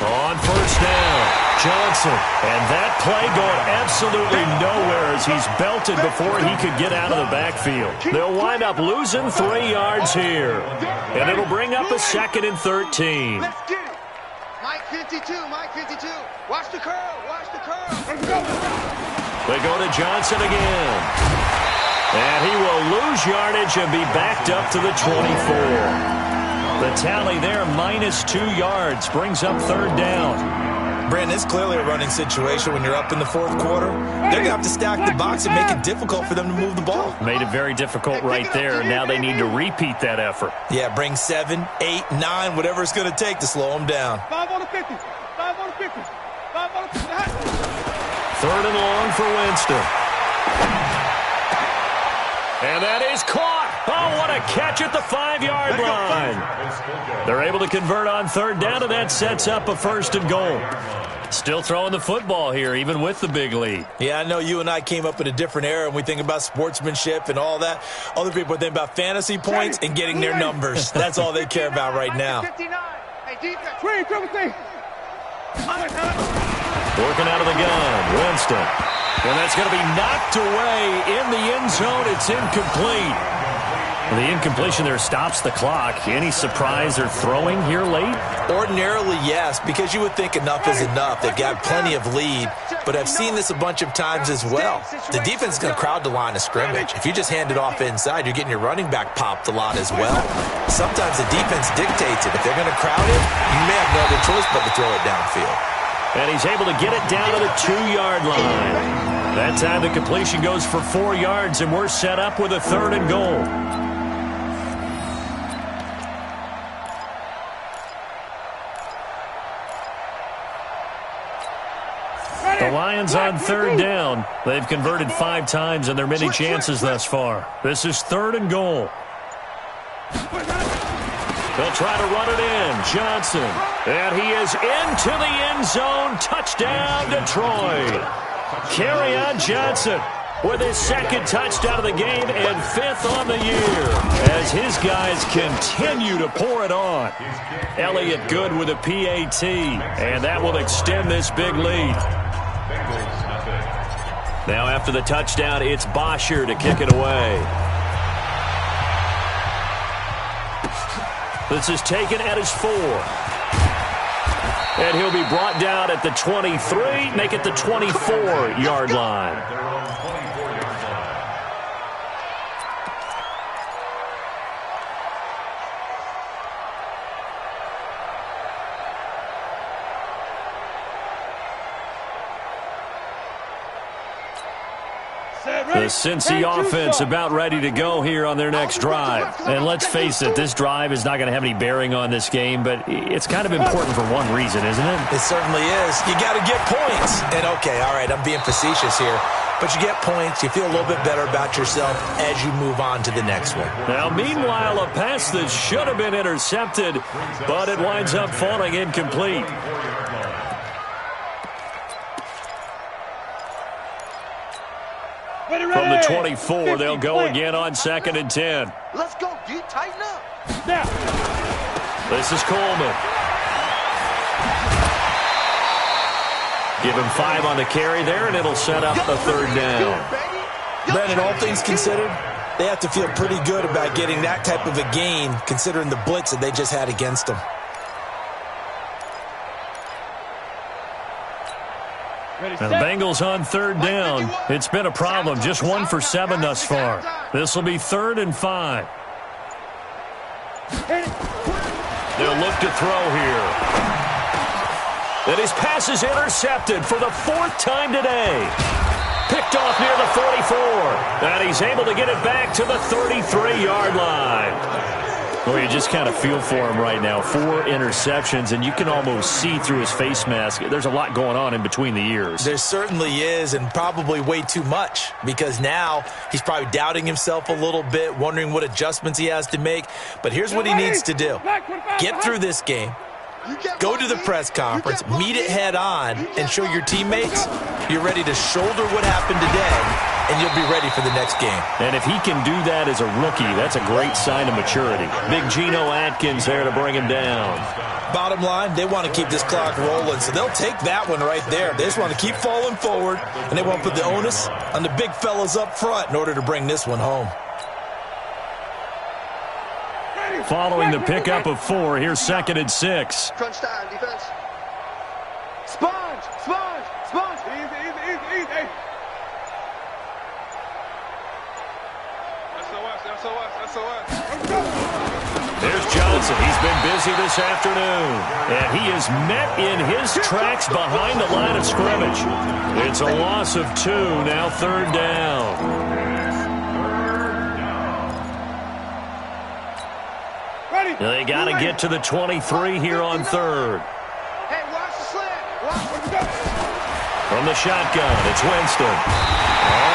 On 1st down, Johnson. And that play going absolutely nowhere as he's belted before he could get out of the backfield. They'll wind up losing 3 yards here. And it'll bring up a 2nd and 13. Let's get it. Mike 52. Watch the curl. Let's go. They go to Johnson again. And he will lose yardage and be backed up to the 24. The tally there, -2 yards, brings up 3rd down. Brandon, it's clearly a running situation when you're up in the 4th quarter. They're going to have to stack the box and make it difficult for them to move the ball. Made it very difficult right there. Now they need to repeat that effort. Yeah, bring 7, 8, 9, whatever it's going to take to slow them down. 5 on the 50. 5 on the 50. 5 on the 50. 3rd and long for Winston. And that is caught. Oh, what a catch at the 5-yard line. They're able to convert on 3rd down, and that sets up a 1st and goal. Still throwing the football here, even with the big lead. Yeah, I know you and I came up in a different era, and we think about sportsmanship and all that. Other people think about fantasy points and getting their numbers. That's all they care about right now. Working out of the gun, Winston. And that's going to be knocked away in the end zone. It's incomplete. The incompletion there stops the clock. Any surprise or throwing here late? Ordinarily, yes, because you would think enough is enough. They've got plenty of lead, but I've seen this a bunch of times as well. The defense is going to crowd the line of scrimmage. If you just hand it off inside, you're getting your running back popped a lot as well. Sometimes the defense dictates it. If they're going to crowd it, you may have no other choice but to throw it downfield. And he's able to get it down to the 2-yard line. That time the completion goes for 4 yards, and we're set up with a 3rd and goal. The Lions on 3rd down. They've converted 5 times in their many chances thus far. This is 3rd and goal. They'll try to run it in. Johnson. And he is into the end zone. Touchdown, Detroit. Kerryon Johnson with his 2nd touchdown of the game and 5th on the year as his guys continue to pour it on. Elliott Good with a PAT, and that will extend this big lead. Now after the touchdown, it's Bosher to kick it away. This is taken at his 4. And he'll be brought down at the 23, make it the 24-yard line. The Cincy offense about ready to go here on their next drive. And let's face it, this drive is not going to have any bearing on this game, but it's kind of important for one reason, isn't it? It certainly is. You got to get points. And, okay, all right, I'm being facetious here. But you get points, you feel a little bit better about yourself as you move on to the next one. Now, meanwhile, a pass that should have been intercepted, but it winds up falling incomplete. From the 24, they'll go again on 2nd and 10. Let's go, D. Tighten up. Now. This is Coleman. Give him 5 on the carry there, and it'll set up a 3rd down. Brandon, all things considered, they have to feel pretty good about getting that type of a gain, considering the blitz that they just had against them. And the Bengals on 3rd down. It's been a problem. Just 1 for 7 thus far. This will be 3rd and 5. They'll look to throw here. And his pass is intercepted for the 4th time today. Picked off near the 44. And he's able to get it back to the 33-yard line. Well, you just kind of feel for him right now. 4 interceptions, and you can almost see through his face mask. There's a lot going on in between the ears. There certainly is, and probably way too much, because now he's probably doubting himself a little bit, wondering what adjustments he has to make. But here's what he needs to do. Get through this game. Go to the press conference, meet it head on, and show your teammates you're ready to shoulder what happened today, and you'll be ready for the next game. And if he can do that as a rookie, that's a great sign of maturity. Big Geno Atkins there to bring him down. Bottom line, they want to keep this clock rolling, so they'll take that one right there. They just want to keep falling forward, and they want to put the onus on the big fellas up front in order to bring this one home. Following the pickup of 4, here's 2nd and 6. Crunch time, defense. Sponge. Easy. SOS. There's Johnson. He's been busy this afternoon. And he is met in his tracks behind the line of scrimmage. It's a loss of 2, now 3rd down. They got to get to the 23 here on 3rd. Hey, watch the slant. From the shotgun, it's Winston.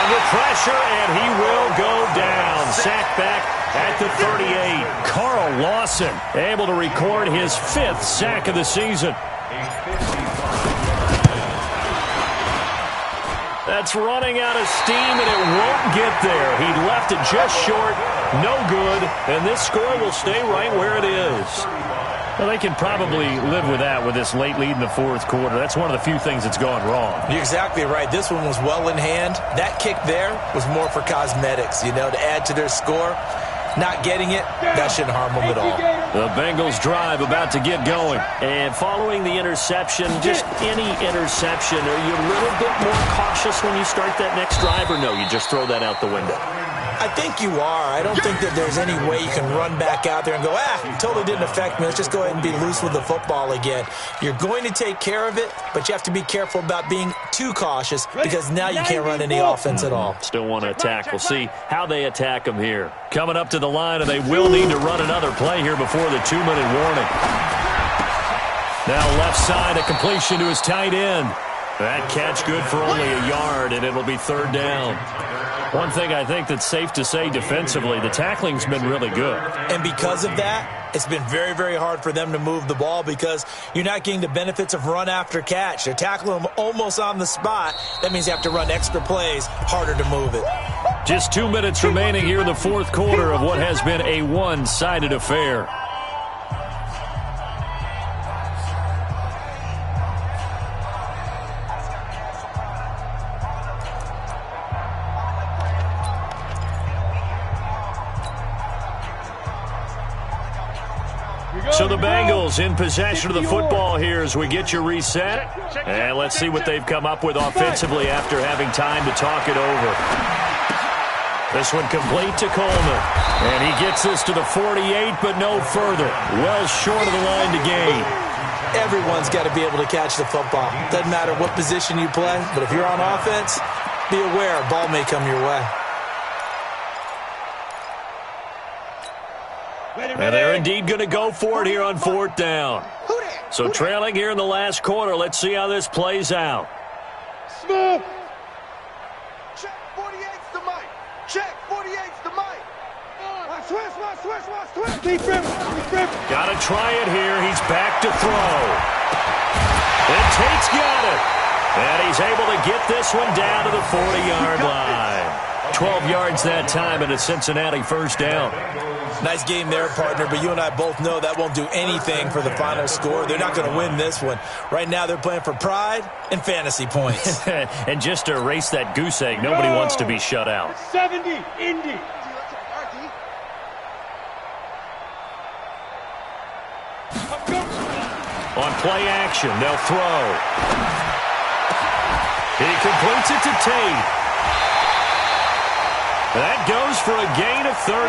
Under pressure, and he will go down. Sacked back at the 38. Carl Lawson able to record his 5th sack of the season. That's running out of steam, and it won't get there. He left it just short. No good, and this score will stay right where it is. Well, they can probably live with that with this late lead in the 4th quarter. That's one of the few things that's gone wrong. You're exactly right. This one was well in hand. That kick there was more for cosmetics, to add to their score. Not getting it, that shouldn't harm them at all. The Bengals drive about to get going. And following the interception, just any interception, are you a little bit more cautious when you start that next drive, or no, you just throw that out the window? I think you are. I don't think that there's any way you can run back out there and go, it totally didn't affect me. Let's just go ahead and be loose with the football again. You're going to take care of it, but you have to be careful about being too cautious because now you can't run any offense at all. Still want to attack. We'll see how they attack them here. Coming up to the line, and they will need to run another play here before the 2-minute warning. Now left side, a completion to his tight end. That catch good for only a yard, and it'll be 3rd down. One thing I think that's safe to say defensively, the tackling's been really good. And because of that, it's been very, very hard for them to move the ball because you're not getting the benefits of run after catch. They're tackling them almost on the spot. That means you have to run extra plays, harder to move it. Just 2 minutes remaining here in the 4th quarter of what has been a one-sided affair. So the Bengals in possession of the football here as we get you reset. And let's see what they've come up with offensively after having time to talk it over. This one complete to Coleman. And he gets this to the 48, but no further. Well short of the line to gain. Everyone's got to be able to catch the football. Doesn't matter what position you play, but if you're on offense, be aware, a ball may come your way. And they're indeed going to go for it here on 4th down. So trailing here in the last quarter. Let's see how this plays out. Smooth. Check 48's the mic. Check 48's the mic. Switch. Defense. Got to try it here. He's back to throw. And Tate's got it. And he's able to get this one down to the 40-yard line. 12 yards that time, and a Cincinnati first down. Nice game there, partner, but you and I both know that won't do anything for the final score. They're not going to win this one. Right now, they're playing for pride and fantasy points. And just to erase that goose egg, nobody wants to be shut out. 70, Indy. On play action, they'll throw. He completes it to Tate. That goes for a gain of 31.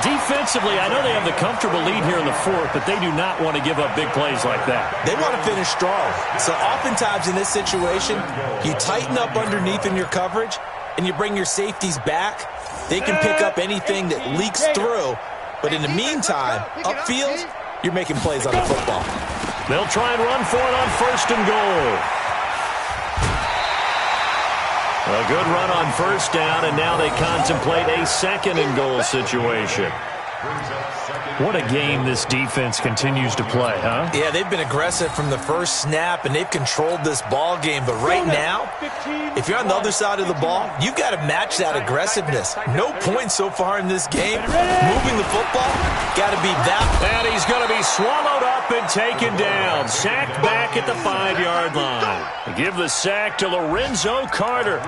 Defensively, I know they have the comfortable lead here in the 4th, but they do not want to give up big plays like that. They want to finish strong. So oftentimes in this situation, you tighten up underneath in your coverage, and you bring your safeties back. They can pick up anything that leaks through. But in the meantime, upfield, you're making plays on the football. They'll try and run for it on 1st and goal. A good run on 1st down, and now they contemplate a 2nd and goal situation. What a game this defense continues to play, huh? Yeah, they've been aggressive from the first snap, and they've controlled this ball game. But right now, if you're on the other side of the ball, you've got to match that aggressiveness. No points so far in this game. Moving the football, got to be that. And he's going to be swallowed up and taken down. Sacked back at the 5-yard line. Give the sack to Lorenzo Carter.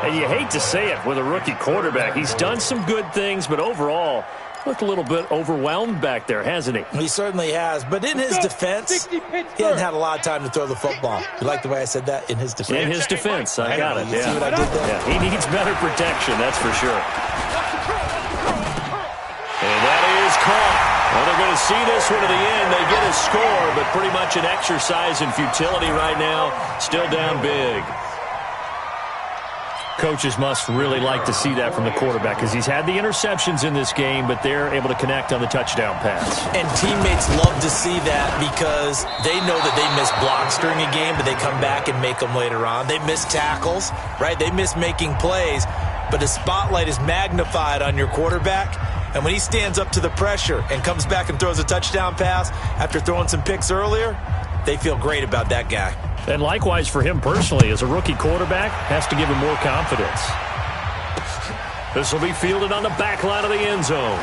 And you hate to say it with a rookie quarterback. He's done some good things, but overall, looked a little bit overwhelmed back there, hasn't he? He certainly has. But in his defense, he hasn't had a lot of time to throw the football. You like the way I said that? In his defense? In his defense. I got it. You see what I did there? Yeah, he needs better protection, that's for sure. And that is caught. Well, they're going to see this one to the end. They get a score, but pretty much an exercise in futility right now. Still down big. Coaches must really like to see that from the quarterback because he's had the interceptions in this game, but they're able to connect on the touchdown pass. And teammates love to see that because they know that they miss blocks during a game, but they come back and make them later on. They miss tackles, right? They miss making plays, but the spotlight is magnified on your quarterback. And when he stands up to the pressure and comes back and throws a touchdown pass after throwing some picks earlier, they feel great about that guy. And likewise for him personally, as a rookie quarterback, has to give him more confidence. This will be fielded on the back line of the end zone.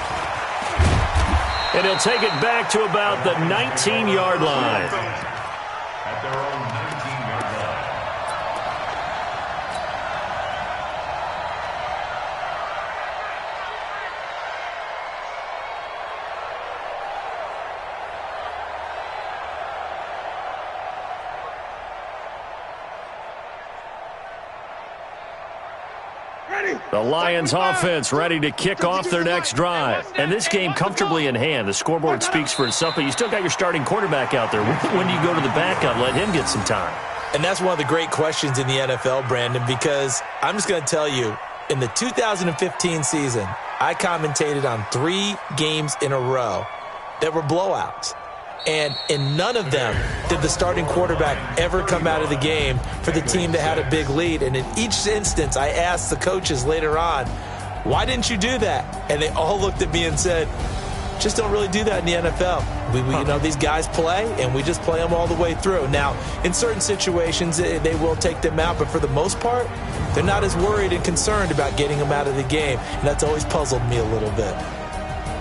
And he'll take it back to about the 19-yard line. At their own 19-yard line. The Lions offense ready to kick off their next drive. And this game comfortably in hand. The scoreboard speaks for itself, but you still got your starting quarterback out there. When do you go to the backup, let him get some time? And that's one of the great questions in the NFL, Brandon, because I'm just going to tell you, in the 2015 season, I commentated on 3 games in a row that were blowouts. And in none of them did the starting quarterback ever come out of the game for the team that had a big lead. And in each instance, I asked the coaches later on, why didn't you do that? And they all looked at me and said, just don't really do that in the NFL. You know, these guys play, and we just play them all the way through. Now, in certain situations, they will take them out, but for the most part, they're not as worried and concerned about getting them out of the game. And that's always puzzled me a little bit.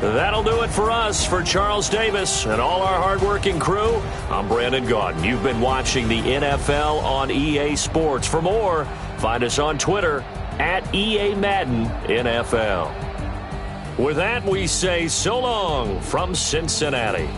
That'll do it for us. For Charles Davis and all our hardworking crew, I'm Brandon Gaudin. You've been watching the NFL on EA Sports. For more, find us on Twitter at EA Madden NFL. With that, we say so long from Cincinnati.